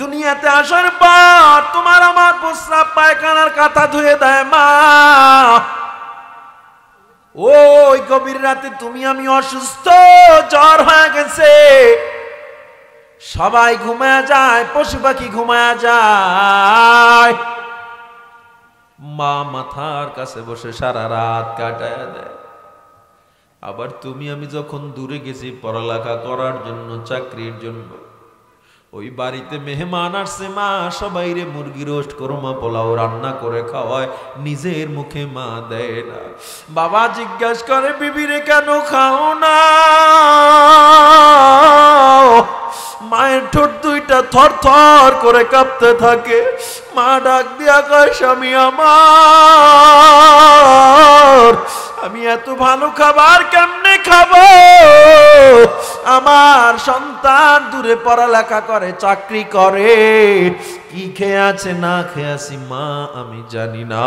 দুনিয়াতে আসার পর তোমার আমার প্রস্রাব পায়খানার কাঁথা ধুয়ে দেয় মা। ওই গভীর রাতে তুমি আমি অসুস্থ, জ্বর হয়ে গেছে, সবাই ঘুমায় যায়, পশু পাখি ঘুমায় যায়, মা মাথার কাছে বসে সারা রাত কাটায় দেয়। আবার তুমি আমি যখন দূরে গেছি পড়ালেখা করার জন্য, চাকরির জন্য, ওই বাড়িতে মেহমান আসছে, মা সবাই রে মুরগি রোস্ট কোরমা পোলাও রান্না করে খাওয়ায়, নিজের মুখে মা দেয় না। বাবা জিজ্ঞাসা করে বিবিরে কেন খাও না? মায়ের ঠোঁট দুইটা থর থর করে কাঁপতে থাকে। মা ডাক দিয়া কয় স্বামী আমার, আমি এত ভালো খাবার কেমনে খাবো? আমার সন্তান দূরে পড়ালেখা করে, চাকরি করে, কি খেয়ে আছে না খেয়ে আছি মা আমি জানি না।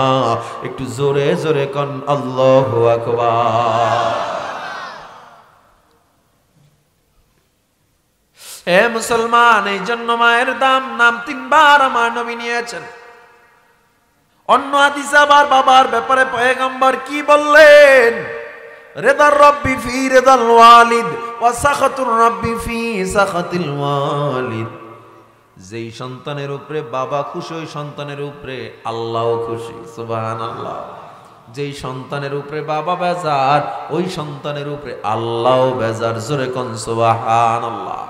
একটু জোরে জোরে কন আল্লাহু আকবার। হে মুসলমান, এই জন্য মায়ের নাম 3 বার আমার নবী নিয়েছেন। অন্য হাদিসে আবার বাবার ব্যাপারে পয়গম্বর কি বললেন? রিদার রাব্বি ফি রিদাল ওয়ালিদ ওয়া সাখাতুর রাব্বি ফি সাখাতিল ওয়ালিদ। যেই সন্তানের উপরে বাবা খুশি, ওই সন্তানের উপরে আল্লাহও খুশি। সুবহানাল্লাহ। যেই সন্তানের উপরে বাবা বেজার, ওই সন্তানের উপরে আল্লাহও বেজার। জোরে কোন সুবহানাল্লাহ।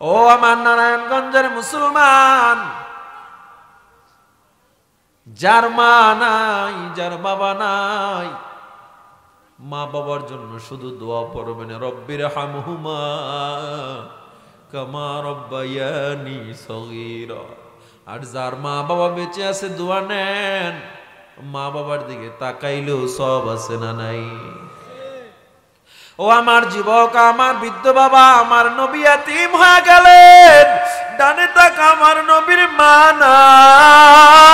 ও আমার নারায়ণগঞ্জের মুসলমান, যার মা নাই, যার বাবা নাই, মা বাবার জন্য শুধু দোয়া পড়বেন, রব্বির হামহুমা কামা রব্বায়ানি সগীরা। আর যার মা বাবা বেঁচে আছে দোয়া নেন, মা বাবার দিকে তাকাইলেও সব আছে না নাই? ও আমার যুবক, আমার বৃদ্ধ বাবা, আমার নবী এতিম হয়ে গেলেন, ডানে তাক আমার নবীর মা নাই,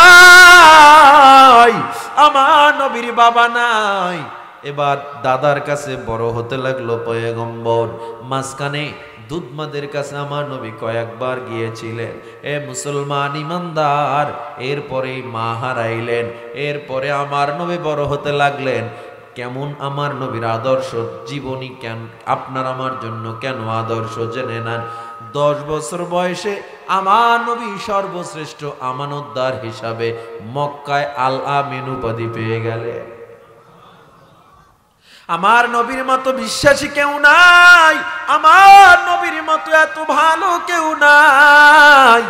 আমার নবীর বাবা নাই। এবার দাদার কাছে বড় হতে লাগলো পয়গম্বর, মাঝখানে দুধমাদের কাছে আমার নবী কয়েকবার গিয়েছিলেন। এ মুসলমান ইমানদার, এরপরে মা হারাইলেন, এরপরে আমার নবী বড় হতে লাগলেন। কেমন আমার নবীর আদর্শ জীবনী, কেন আপনার আমার জন্য কেন আদর্শ জেনে নেন। 10 বছর বয়সে আমার নবী সর্বশ্রেষ্ঠ আমানতদার হিসাবে মক্কায় আল আমিন উপাধি পেয়ে গেলেন। আমার নবীর মতো বিশ্বাসী কেউ নাই, আমার নবীর মতো এত ভালো কেউ নাই।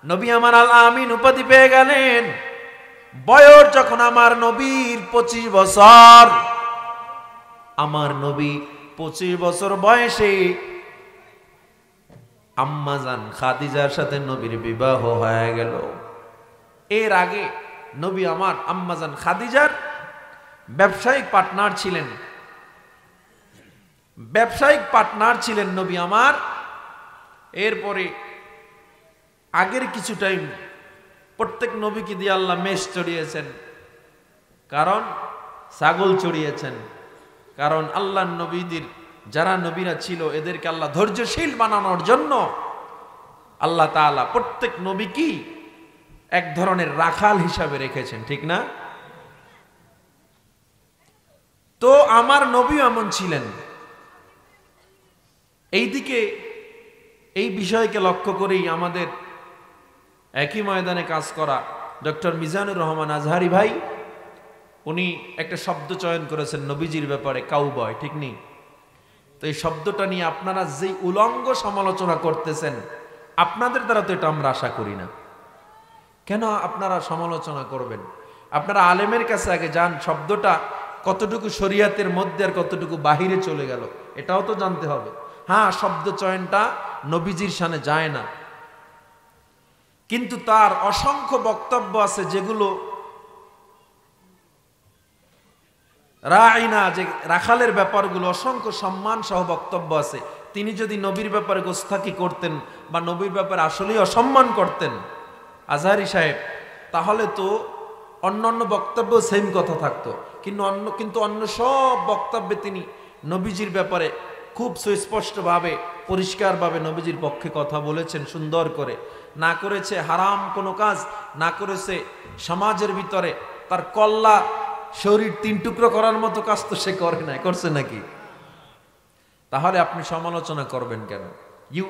নবী আমার আল আমিন উপাধি পেয়ে গেলেন। বয়স যখন আমার নবীর 25 বছর, আমার নবী 25 বছর বয়সে আম্মাজান খাদিজার সাথে নবীর বিবাহ হয়ে গেল। এর আগে নবী আমার আম্মাজান খাদিজার ব্যবসায়িক পার্টনার ছিলেন, ব্যবসায়িক পার্টনার ছিলেন নবী আমার। এরপরে আগের কিছু টাইম প্রত্যেক নবীকে দিয়ে আল্লাহ মেষ চড়িয়েছেন, কারণ ছাগল চড়িয়েছেন, কারণ আল্লাহ নবীদের যারা নবীরা ছিল এদেরকে আল্লাহ ধৈর্যশীল বানানোর জন্য আল্লাহ তাআলা প্রত্যেক নবীকেই এক ধরনের রাখাল হিসাবে রেখেছেন, ঠিক না? তো আমার নবী এমন ছিলেন। এইদিকে এই বিষয়কে লক্ষ্য করেই আমাদের একই ময়দানে কাজ করা ডক্টর মিজানুর রহমান আজহারি ভাই, উনি একটা শব্দ চয়ন করেছেন নবীজির ব্যাপারে, কাউবয়, ঠিক নেই? তো এই শব্দটা নিয়ে আপনারা যেই উলঙ্গ সমালোচনা করতেছেন, আপনাদের দ্বারা তো এটা আমরা আশা করি না। কেন আপনারা সমালোচনা করবেন? আপনারা আলেমের কাছে আগে যান, শব্দটা কতটুকু শরীয়তের মধ্যে আর কতটুকু বাহিরে চলে গেল এটাও তো জানতে হবে। হ্যাঁ, শব্দ চয়নটা নবীজির শানে যায় না, কিন্তু তার অসংখ্য বক্তব্য আছে যেগুলো রাইনা, যে রাখালের ব্যাপারগুলো অসংখ্য সম্মান সহ বক্তব্য আছে। তিনি যদি নবীর ব্যাপারে গোস্তাকি করতেন বা নবীর ব্যাপারে আসলেই অসম্মান করতেন আজহারি সাহেব, তাহলে তো অন্যান্য বক্তব্য সেম কথা থাকতো, কিন্তু অন্য সব বক্তব্যে তিনি নবীজির ব্যাপারে খুব সুস্পষ্টভাবে পরিষ্কারভাবে নবীজির পক্ষে কথা বলেছেন সুন্দর করে, না করেছে হারাম কোনো কাজ, না করেছে সমাজের ভিতরে তার কল্লা শরীর 3 টুকরো করার মতো কাজ তো সে করে না, করছে নাকি? তাহলে আপনি সমালোচনা করবেন কেন? ইউ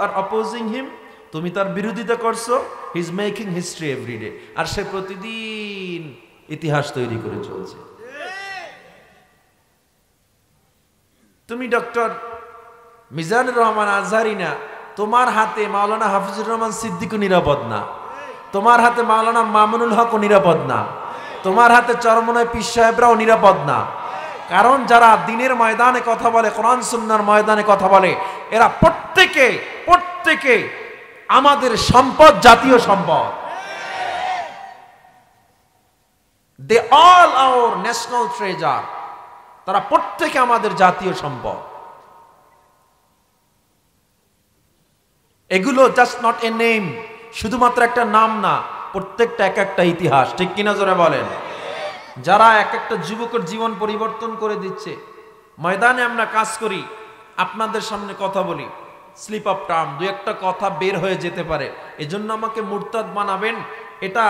আর অপোজিং হিম, তুমি তার বিরোধিতা করছো। He is making history everyday, আর সে প্রতিদিন ইতিহাস তৈরি করে চলছে। তুমি ডক্টর মিজানুর রহমান আজহারি না, তোমার হাতে মাওলানা হাফিজুর রহমান সিদ্দিকও নিরাপদ না, তোমার হাতে মাওলানা মামুনুল হকও নিরাপদ না, তোমার হাতে চরমনায় পীর সাহেবরাও নিরাপদ না। কারণ যারা দ্বীনের ময়দানে কথা বলে, কোরআন সুন্নাহর ময়দানে কথা বলে, এরা প্রত্যেকে আমাদের সম্পদ, জাতীয় সম্পদ। They all our national treasure, তারা প্রত্যেকে আমাদের জাতীয় সম্পদ। এগুলো জাস্ট নট এ নেম, শুধুমাত্র একটা নাম না, প্রত্যেকটা এক একটা ইতিহাস। ঠিক কিনা জোরে বলেন? যারা এক একটা যুবকের জীবন পরিবর্তন করে দিচ্ছে। ময়দানে আমরা কাজ করি, আপনাদের সামনে কথা বলি, স্লিপ অফ টার্ম, 2-1টা কথা বের হয়ে যেতে পারে, এজন্য আমাকে মুরতাদ বানাবেন, এটা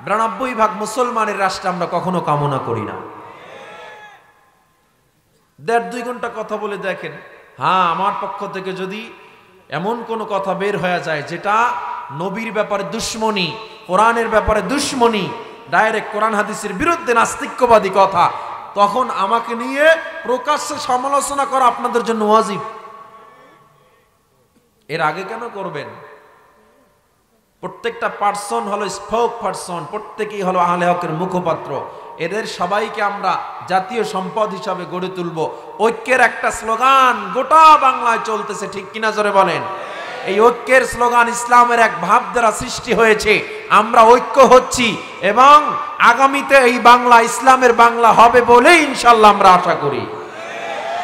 92% মুসলমানের রাষ্ট্রে আমরা কখনো কামনা করি না। 1.5-2 ঘন্টা কথা বলে দেখেন, হ্যাঁ আমার পক্ষ থেকে যদি এমন কোনো কথা বের হয়ে যায় যেটা নবীর ব্যাপারে দুশ্মনী, কোরআনের ব্যাপারে দুশ্মনী, ডাইরেক্ট কোরআন হাদিসের বিরুদ্ধে নাস্তিক্যবাদী কথা, তখন আমাকে নিয়ে প্রকাশ্যে সমালোচনা করা আপনাদের জন্য ওয়াজিব। এর আগে কেন করবেন? প্রত্যেকটা পার্সন হলো স্পোক পার্সন, প্রত্যেকেই হলো আহলে হকের মুখপাত্র। এদের সবাইকে আমরা জাতীয় সম্পদ হিসাবে গড়ে তুলব। ঐক্যের একটা স্লোগান গোটা বাংলায় চলতেছে, ঠিক কিনা জোরে বলেন? এই ঐক্যের স্লোগান ইসলামের এক ভাব দ্বারা সৃষ্টি হয়েছে। আমরা ঐক্য হচ্ছি এবং আগামীতে এই বাংলা ইসলামের বাংলা হবে বলে ইনশাআল্লাহ আমরা আশা করি।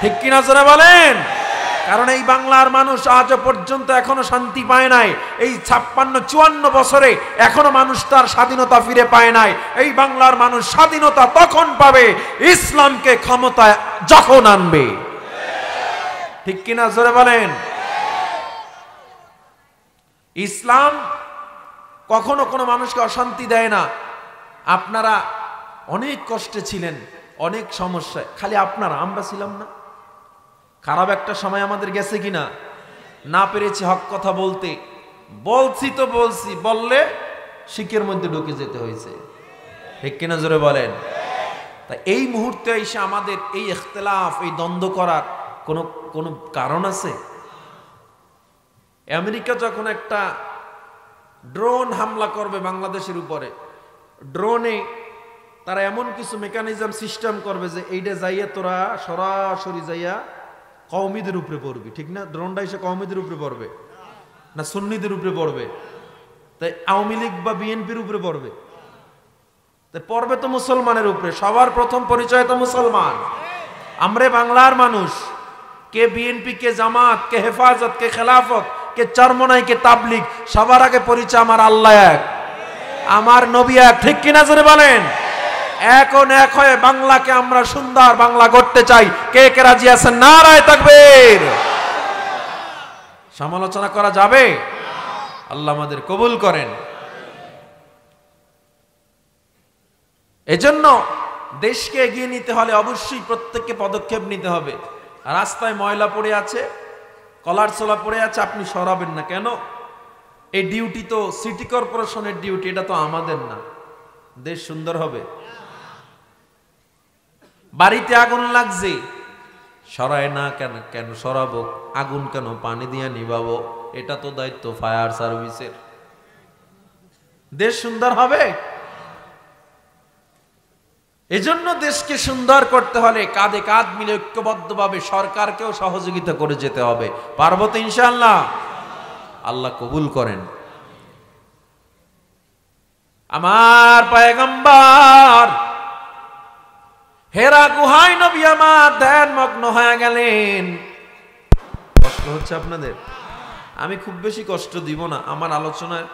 ঠিক কিনা জোরে বলেন? কারণ এই বাংলার মানুষ আজও পর্যন্ত এখনো শান্তি পায় নাই। এই 56-54 বছরে এখনো মানুষ তার স্বাধীনতা ফিরে পায় নাই। এই বাংলার মানুষ স্বাধীনতা তখন পাবে ইসলামকে ক্ষমতায় যখন আনবে। ঠিক কিনা জোরে বলেন? ইসলাম কখনো কোনো মানুষকে অশান্তি দেয় না। আপনারা অনেক কষ্টে ছিলেন, অনেক সমস্যায়, খালি আপনারা, আমরা ছিলাম না? খারাপ একটা সময় আমাদের গেছে কিনা? না পেরেছি হক কথা বলতে, বলছি তো বলছি, বললে শিকের মধ্যে ঢুকে যেতে হয়েছে। ঠিক কিনা জোরে বলেন? তা এই মুহূর্তে এসে আমাদের এই ইখতিলাফ, এই দ্বন্দ্ব করার কোনো কারণ আছে? আমেরিকা যখন একটা ড্রোন হামলা করবে বাংলাদেশের উপরে, ড্রোনে তারা এমন কিছু মেকানিজম সিস্টেম করবে যে এইটা যাইয়া তোরা সরাসরি যাইয়া কওমিদের উপরে পড়বে। ঠিক না? ড্রোনটা এসে কওমিদের উপরে পড়বে না সুন্নিদের উপরে পড়বে? তাই আওয়ামী লীগ বা বিএনপির উপরে পড়বে? তাই পড়বে তো মুসলমানের উপরে। সবার প্রথম পরিচয় তো মুসলমান। আমরা বাংলার মানুষ, কে বিএনপি, কে জামাত, কে হেফাজত, কে খেলাফত, কে চরমনাই, কে তাবলিগ, সবার আগে পরিচয় আমার আল্লাহ এক, আমার নবী এক। ঠিক কিনা জোরে বলেন? এখন এক হয়ে বাংলাকে আমরা সুন্দর বাংলা করতে চাই। কে কে রাজি আছেন? নারায়ে তাকবীর। সমালোচনা করা যাবে? আল্লাহ আমাদের কবুল করেন। এজন্য দেশকে এগিয়ে নিতে হলে অবশ্যই প্রত্যেককে পদক্ষেপ নিতে হবে। রাস্তায় ময়লা পড়ে আছে, কলার ছোলা পড়ে আছে, আপনি সরাবেন না কেন? এই ডিউটি তো সিটি কর্পোরেশনের ডিউটি, এটা তো আমাদের না। দেশ সুন্দর হবে। বাড়িতে আগুন লাগছে, সরায় না কেন? কেন সরাবো? আগুন কেন? পানি দিয়ে নিভাবো, এটা তো দায়িত্ব ফায়ার সার্ভিসের। দেশ সুন্দর হবে। এজন্য দেশকে সুন্দর করতে হলে কাঁধে কাঁধ মিলে ঐক্যবদ্ধভাবে সরকারকেও সহযোগিতা করে যেতে হবে। পারবো তো ইনশাআল্লাহ? আল্লাহ কবুল করেন। আমার পয়গম্বর হেরা গুহায় নবী আমার ধ্যান মগ্ন হয়ে গেলেন। কষ্ট হচ্ছে আপনাদের? আমি খুব বেশি কষ্ট দিব না। আমার আলোচনায়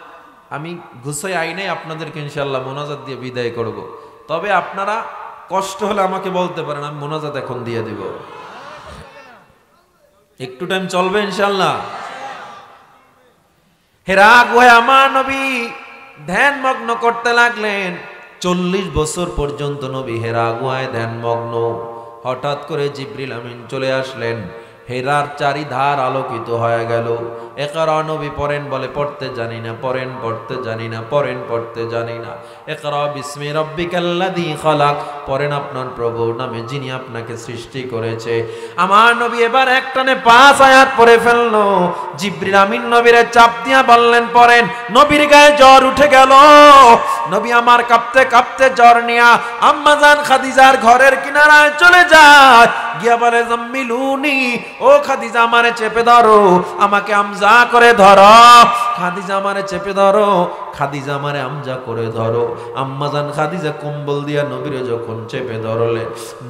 আমি ঘুষাই আইনে আপনাদেরকে ইনশাআল্লাহ মোনাজাত দিয়ে বিদায় করব। তবে আপনারা কষ্ট হলে আমাকে বলতে পারেন, আমি মোনাজাত এখন দিয়ে দিব। একটু টাইম চলবে ইনশাআল্লাহ। হেরা গুহায় আমার নবী ধ্যানমগ্ন করতে লাগলেন। 40 বছর পর্যন্ত নবী হেরা গুহায় ধ্যানমগ্ন। হঠাৎ করে জিবরিল আমিন চলে আসলেন। হেরার চারিধার আলোকিত হয়ে গেল। ইকরা নবী পড়েন, বলে পড়তে জানি না। পড়েন, পড়তে জানি না। পড়েন, পড়তে জানি না। ইকরা বিসমি রাব্বিকাল্লাযী খালাক, পড়েন আপনার প্রভুর নামে যিনি আপনাকে সৃষ্টি করেছে। আমার নবী এবার একটানে 5 আয়াত পড়ে ফেললো। জিবরিল আমিন নবীরে চাপ দিয়া বললেন পড়েন। নবীর গায়ে জ্বর উঠে গেল। নবী আমার কাঁপতে কাঁপতে জ্বর নিয়া আম্মা জান খাদিজার ঘরের কিনারায় চলে যায়। গিয়া বলে জাম্মিলুনি, ও খাদিজা আমারে চেপে ধরো, আমাকে আমজা করে ধরো। খাদিজা আমারে চেপে ধরো, খাদিজা আমারে আমজা করে ধরো। আম্মাজান খাদিজা কম্বল দিয়া নবীরে যখন চেপে ধরলে,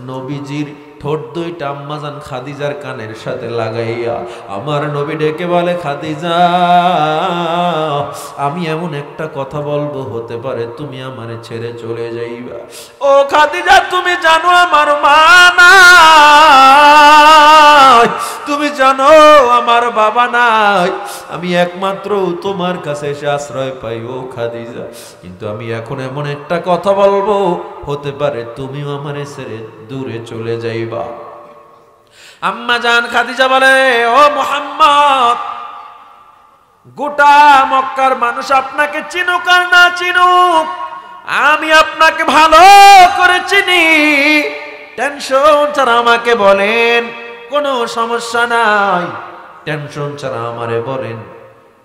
নবীজির ঠোঁট দুইটা আম্মাজান খাদিজার কানের সাথে লাগাইয়া আমার নবী ডেকে বলে, খাদিজা আমি এমন একটা কথা বলবো, হতে পারে তুমি আমারে ছেড়ে চলে যাইবা। ও খাদিজা তুমি জানো আমার মা নাই, তুমি জানো আমার বাবা নাই, আমি একমাত্র তোমার কাছে এসে আশ্রয় পাই ও খাদিজা। কিন্তু আমি এখন এমন একটা কথা বলবো, হতে পারে তুমিও আমারে ছেড়ে দূরে চলে যাইবা। আম্মা জান খাদিজা বলে, ও মুহাম্মদ, গোটা মক্কার মানুষ আপনাকে চিনুক আর না চিনুক, আমি আপনাকে ভালো করে চিনি। টেনশন ছাড়া আমাকে বলেন, কোনো সমস্যা নাই, টেনশন ছাড়া আমারে বলেন।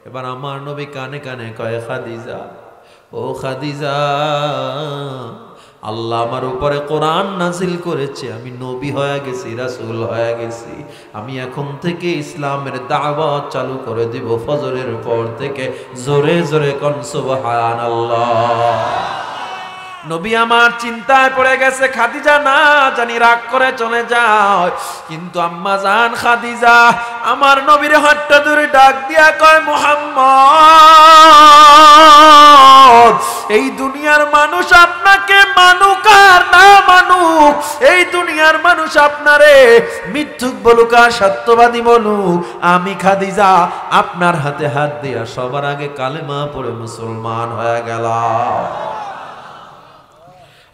এবার আমার নবী কানে কানে কয়, খাদিজা, ও খাদিজা, আল্লাহ আমার উপরে কোরআন নাজিল করেছে, আমি নবী হয়ে গেছি, রাসূল হয়ে গেছি। আমি এখন থেকে ইসলামের দাওয়াত চালু করে দিব ফজরের পর থেকে। জোরে জোরে কোন সুবহানাল্লাহ। নবী আমার চিন্তায় পড়ে গেছে, খাদিজা না জানি রাগ করে চলে যায়। কিন্তু আম্মা জান খাদিজা আমার নবীর হাতটা ধরে ডাক দিয়া কয়, মুহাম্মদ, এই দুনিয়ার মানুষ আপনাকে মানুক আর না মানুক, এই দুনিয়ার মানুষ আপনারে মিথ্যুক বলুক আর সত্যবাদী বলুক, আমি খাদিজা আপনার হাতে হাত দিয়া সবার আগে কালেমা পড়ে মুসলমান হয়ে গেলাম।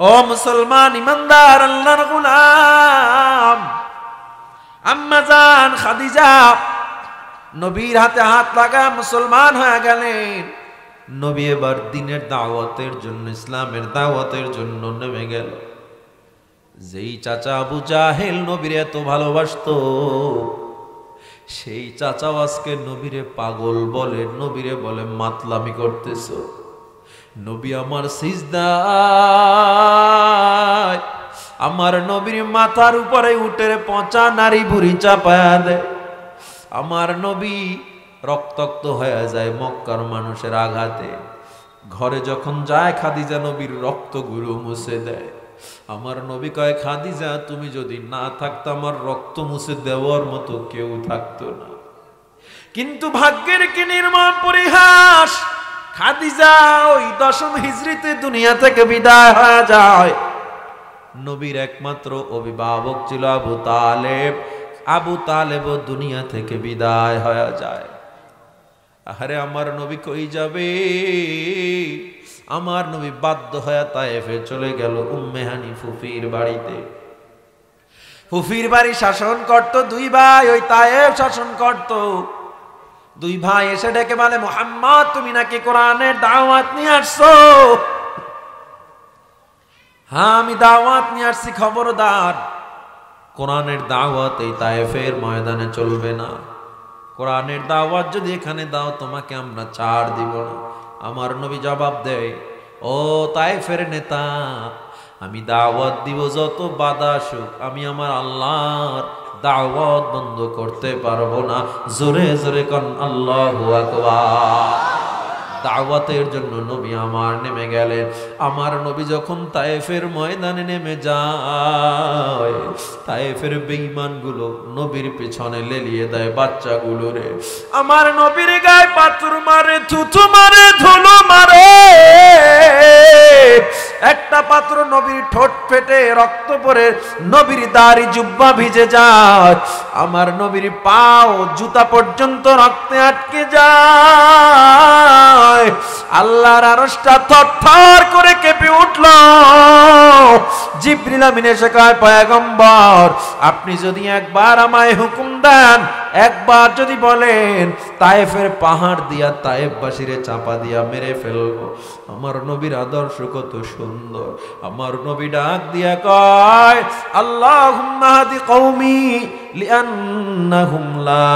ও মুসলমান ইমানদার আল্লাহর গোলাম, আম্মা জান খাদিজা নবীর হাতে হাত লাগা মুসলমান হয়ে গেলেন। নবী এবার দ্বীনের দাওয়াতের জন্য, ইসলামের দাওয়াতের জন্য নেমে গেল। যেই চাচা আবু জাহেল নবীরে এত ভালোবাসতো, সেই চাচাও আজকে নবীরে পাগল বলে, নবীরে বলে মাতলামি করতেছো। নবী আমার সিজদায় আমার নবীর মাথার উপরে উঠে পচা নারী বুড়ি চাপায়া দেয়। আমার নবী রক্তাক্ত হয়ে যায় মক্কার মানুষের আঘাতে। ঘরে যখন যায় খাদিজা নবীর রক্তগুলো মুছে দেয়। আমার নবী কয়, খাদিজা তুমি যদি না থাকতো আমার রক্ত মুছে দেওয়ার মতো কেউ থাকতো না। কিন্তু ভাগ্যের কি নির্মম পরিহাস, খাদিজা ওই 10ম হিজরিতে দুনিয়া থেকে বিদায় হয়ে যায়। নবীর একমাত্র অভিভাবক ছিল আবু তালেব। আবু তালেবও দুনিয়া থেকে বিদায় হয়ে যায়। আরে আমার নবী কই যাবে? আমার নবী বাধ্য হয়ে তায়েফে চলে গেল উম্মে হানি ফুফির বাড়িতে। ফুফির বাড়ি শাসন করত দুই ভাই, ওই তায়েফ শাসন করত। দুই ভাই এসে ডেকে বলে, মুহাম্মদ তুমি নাকি কোরআনের দাওয়াত নিয়ে আসছো? হ্যাঁ আমি দাওয়াত নিয়ে আসছি, খবরদার কোরআনের দাওয়াত এই তায়েফের ময়দানে চলবে না। কোরআনের দাওয়াত যদি এখানে দাও তোমাকে আমরা ছাড় দিব না। আমার নবী জবাব দেয়, ও তায়েফের নেতা, আমি দাওয়াত দিব যত বাধা আসুক, আমি আমার আল্লাহর দাওয়াত বন্ধ করতে পারবো না। জোরে জোরে কোন আল্লাহু আকবার। দাওয়াতের জন্য নবী আমার নেমে গেলেন। আমার নবী যখন তায়েফের ময়দানে নেমে যায়, তায়েফের বেঈমানগুলো নবীর পেছনে লেলিয়ে দেয় বাচ্চাগুলোরে। আমার নবীর গায়ে পাথর মারে, থুথু মারে, ধুলো মারে। একটা পাত্র নবীর ঠোঁট ফেটে রক্ত পড়ে নবীর দাড়ি জুব্বা ভিজে যায়, আমার নবীর পাও জুতা পর্যন্ত রক্তে আটকে যায়, আল্লাহর আরশটা থরথর করে কেঁপে উঠল। জিবরিল আমিন এসে কয়, পয়গম্বর আপনি যদি একবার আমায় হুকুম দেন, একবার যদি বলেন তায়েফের পাহাড় দিয়া তায়েফবাসীরে চাপা দিয়া মেরে ফেলবো। আমার নবীর আদর্শ কত সুন্দর। আমার নবী ডাক দিয়া কয়, আল্লাহুম্মা হাদি কওমি লিআন্নাহুম লা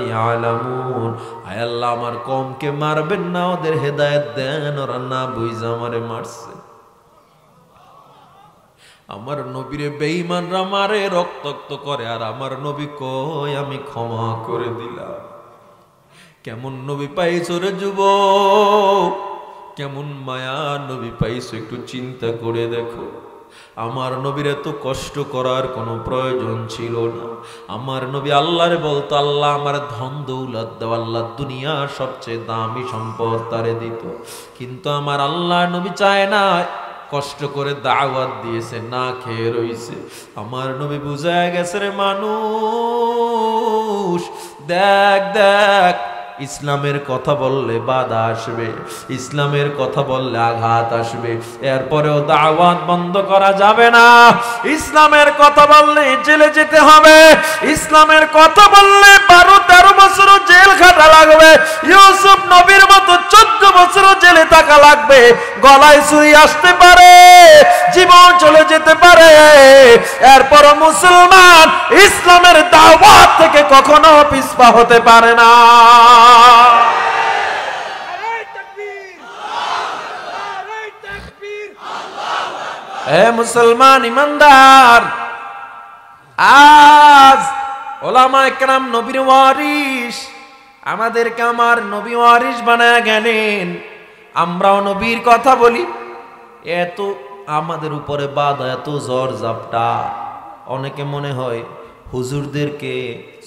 ইয়ালামুন। আয় আল্লাহ আমার কওমকে মারবেন না, ওদের হেদায়েত দেন, ওরা না বুঝা আমারে মারছে। আমার নবীরে বেঈমানরা মারে, রক্তাক্ত করে, আর আমার নবী কয় আমি ক্ষমা করে দিলাম। কেমন নবী পাইছো রে যুবক, কেমন মায়া নবী পাইছো, একটু চিন্তা করে দেখো। আমার নবীর এত কষ্ট করার কোনো প্রয়োজন ছিল না। আমার নবী আল্লাহরে বলতো, আল্লাহ আমার ধন দৌলত দাও, আল্লাহ দুনিয়া সবচেয়ে দামি সম্পদ তারে দিত। কিন্তু আমার আল্লাহ নবী চায় না, কষ্ট করে দাওয়াত দিয়েছে, না খেয়ে রইছে। আমার নবী বুঝায় গেছে রে মানুষ, দেখ দেখ ইসলামের কথা বললে বাধা আসবে, ইসলামের কথা বললে আঘাত আসবে, এরপরেও দাওয়াত বন্ধ করা যাবে না। ইসলামের কথা বললে জেলে যেতে হবে, ইসলামের কথা বললে 12-13 বছর জেল খাটা লাগবে, ইউসুফ নবীর মতো 14 বছর জেলে থাকা লাগবে, গলায় ছুরি আসতে পারে, জীবন চলে যেতে পারে, এরপরও মুসলমান ইসলামের দাওয়াত থেকে কখনো পিছপা হতে পারে না। হে মুসলমান ইমানদার, আজ ওলামায়ে কেরাম নবীর ওয়ারিস, আমাদেরকে আমার নবী ওয়ারিস বানায় গেলেন, আমরাও নবীর কথা বলি। এত আমাদের উপরে বাধা, এত ঝড় ঝাপটা, অনেকে মনে হয় হুজুরদেরকে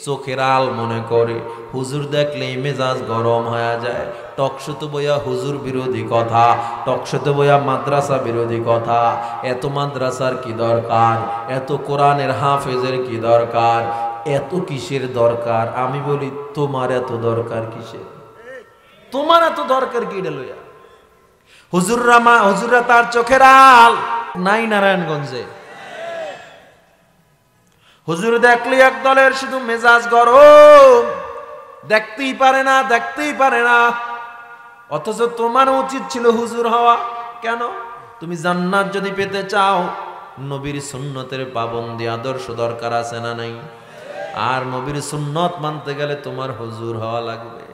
চোখের আল মনে করে, হুজুর দেখলে মেজাজ গরম হয়ে যায়, টকশোতে বইয়া হুজুর বিরোধী কথা, টকশোতে বইয়া মাদ্রাসা বিরোধী কথা। এত মাদ্রাসার কি দরকার, এত কোরআনের হাফেজের কি দরকার, এত কিসের দরকার? আমি বলি তোমার এত দরকার কিসের? তোমার এত দরকার কি লইয়া? হুজুররা তার চোখের আল নাই নারায়ণগঞ্জে। হুজুর দেখলে এক দলের শুধু মেজাজ গরম, দেখতেই পারে না, দেখতেই পারে না। অথচ তোমার উচিত ছিল হুজুর হওয়া। কেন? তুমি জান্নাত যদি পেতে চাও, নবীর সুন্নতের পাবন্দি আদর্শ দরকার আছে না নাই? আর নবীর সুন্নত মানতে গেলে তোমার হুজুর হওয়া লাগবে।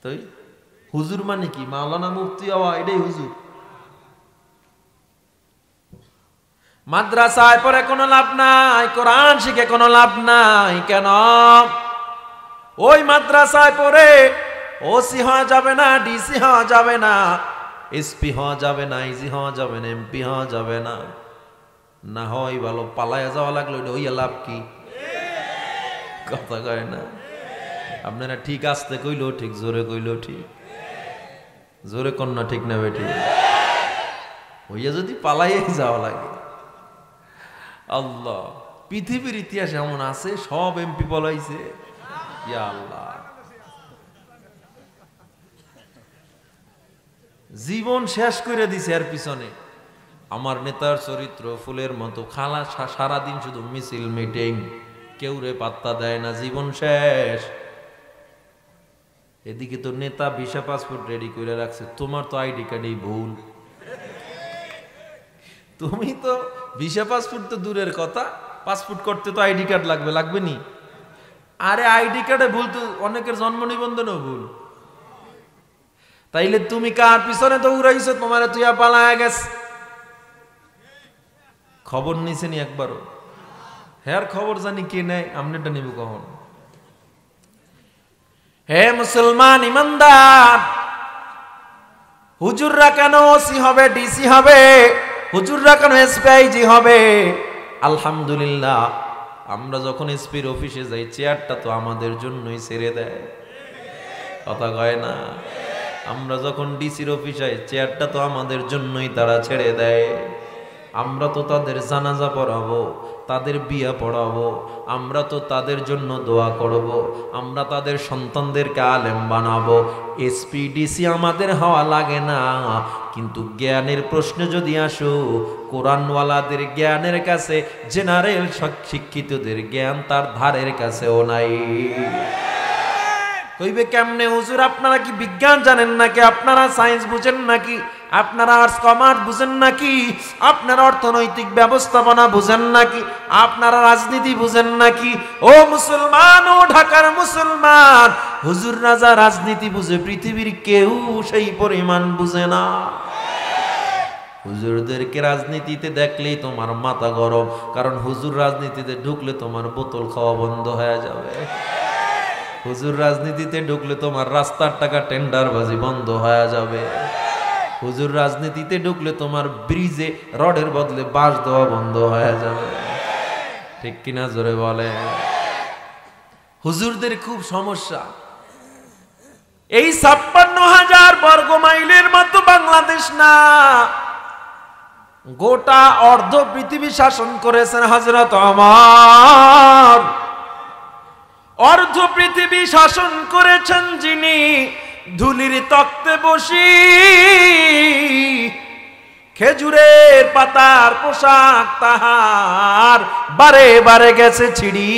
তাই হুজুর মানে কি? মাওলানা মুফতি হওয়া, এটাই হুজুর। মাদ্রাসায় পড়ে কোনো লাভ নাই, কোরআন শিখে কোনো লাভ নাই। কেন? ওই মাদ্রাসায় পড়ে ওসি হওয়া যাবে না, ডিসি হওয়া যাবে না, এসপি হওয়া যাবে না, আইজি হওয়া যাবে না, এমপি হওয়া যাবে না। না হয় ভালো, পালায়া যাওয়া লাগলো, ওই লাভ কি? কথা কয় না আপনারা? ঠিক আসতে কইলো ঠিক, জোরে কইলো ঠিক, জোরে কন্যা ঠিক না বেটি? হইয়া যদি পালাইয়ে যাওয়া লাগে। আল্লাহ, পৃথিবীর ইতিহাস এমন আছে সব এমপি পলাইছে। ইয়া আল্লাহ, জীবন শেষ করে দিছে এর পিছনে। আমার নেতার চরিত্র ফুলের মতো খালা, সারাদিন শুধু মিছিল মিটিং, কেউ রে পাত্তা দেয় না, জীবন শেষ। এদিকে তো নেতা ভিসা পাসপোর্ট রেডি করে রাখছে, তোমার তো আইডি কার্ডেই ভুল। তুমি তো ভিসা পাসপোর্ট তো দূরের কথা, পাসপোর্ট করতে তো আইডি কার্ড লাগবে, লাগবে নি? আরে আইডি কার্ডে ভুল তো অনেকের জন্ম নিবন্ধনও ভুল। তাইলে তুমি কার পিছনে তো উড়াইছো? তোমার তুই পালায় গেছে, খবর নিছে নি একবারও? হ্যাঁ, খবর জানি কে নেয়, আমনেটা নিব কখন? হে মুসলমান ইমানদার, হুজুররা কেন ওসি হবে, ডিসি হবে? হুজুররা কেন এসপিআইজি হবে? আলহামদুলিল্লাহ, আমরা যখন এসপির অফিসে যাই, চেয়ারটা তো আমাদের জন্যই ছেড়ে দেয়। কথা কয় না? আমরা যখন ডিসির অফিসে চেয়ারটা তো আমাদের জন্যই তারা ছেড়ে দেয়। আমরা তো তাদের জানাজা পড়াবো, তাদের বিয়া পড়াবো, আমরা তো তাদের জন্য দোয়া করব, আমরা তাদের সন্তানদেরকে আলেম বানাবো। এসপিডিসি আমাদের হওয়া লাগে না, কিন্তু জ্ঞানের প্রশ্নে যদি আসো, কোরআনওয়ালাদের জ্ঞানের কাছে জেনারেল শিক্ষিতদের জ্ঞান তার ধারের কাছেও নাই। কইবে কেমনে হুজুর, আপনারা কি বিজ্ঞান জানেন নাকি? আপনারা সায়েন্স বুঝেন নাকি? আপনারা আর্টস কমার্স বুঝেন নাকি? আপনারা অর্থনৈতিক ব্যবস্থাপনা বুঝেন নাকি? আপনারা রাজনীতি বুঝেন নাকি? ও মুসলমান, ও ঢাকার মুসলমান, হুজুর রাজা রাজনীতি বুঝে পৃথিবীর কেউ সেই পরিমাণ বুঝে না। হুজুরদেরকে রাজনীতিতে দেখলেই তোমার মাথা গরম, কারণ হুজুর রাজনীতিতে ঢুকলে তোমার বোতল খাওয়া বন্ধ হয়ে যাবে। হুজুর রাজনীতিতে ঢুকলে তোমার রাস্তার টাকা টেন্ডারবাজি বন্ধ হয়ে যাবে। হুজুর রাজনীতিতে ঢুকলে তোমার ব্রিজে রডের বদলে বাঁশ দেওয়া বন্ধ হয়ে যাবে। ঠিক কিনা জোরে বলে? হুজুরদের খুব সমস্যা। এই ৫৬,০০০ বর্গ মাইলের মতো বাংলাদেশ না, গোটা অর্ধ পৃথিবী শাসন করেছেন হযরত ওমর। অর্ধ পৃথিবী শাসন করেছেন যিনি, ধুলির তক্তে বসি খেজুরের পাতার পোশাক তাহার বারে বারে গেছে ছিড়ি।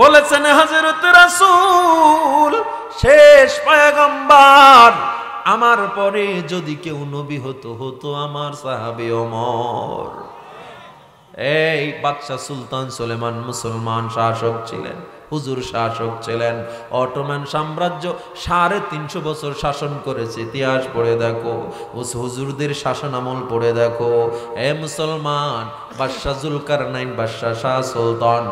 বলেছেন হযরত রাসূল, শেষ পয়গম্বর, আমার পরে যদি কেউ নবী হতো, হতো আমার সাহাবী ওমর। এই বাদশাহ সুলতান সুলেমান মুসলমান শাসক ছিলেন, হুজুর শাসক ছিলেন। অটোমান সাম্রাজ্য ৩৫০ বছর শাসন করেছে। ইতিহাস পড়ে দেখো, হুজুরদের শাসন আমল পড়ে দেখো। এ মুসলমান, বাদশাহ জুলকারনাইন, বাদশাহ শাহ সুলতান,